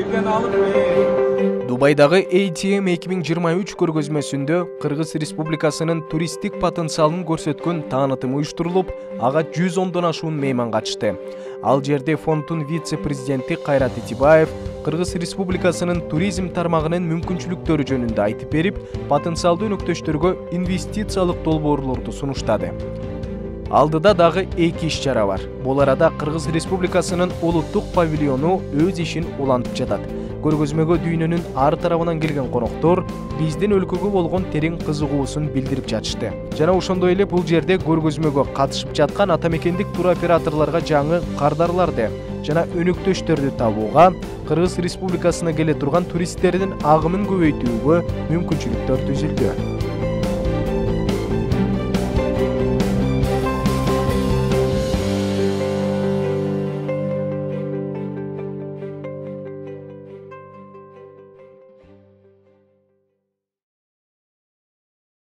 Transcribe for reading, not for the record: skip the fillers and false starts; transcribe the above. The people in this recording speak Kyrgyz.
бирден алып бер. Дубайдагы ATM 2023 көргөзмөсүндө Кыргыз Республикасынын туристтик потенциалын көрсөткөн таанытым уюштурулуп, ага 110дон ашуун мейман катышты. Ал жерде фонддун вице-президенти Кайрат Итибаев Кыргыз Республикасынын туризм тармагынын мүмкүнчүлүктөрү жөнүндө айтып берип, потенциалдуу өнөктөштөргө инвестициялык долбоорлорду сунуштады. Алдыда дагы 2 иш-чара бар. Бул арада Кыргыз Республикасынын улуттук павильону өз ишин улантып жатат. Көргөзмөгө дүйнөнүн ар тарабынан келген коноктор биздин өлкөгө болгон терең кызыгуусун билдирип жатышты. Жана ошондой эле бул жерде көргөзмөгө катышып жаткан атамекендик туроператорлорго жаңы кардарларды жана өнөктөштөрдү табууга, Кыргыз Республикасына келе турган туристтердин агымын көбөйтүүгө мүмкүнчүлүктөр түзүлдү.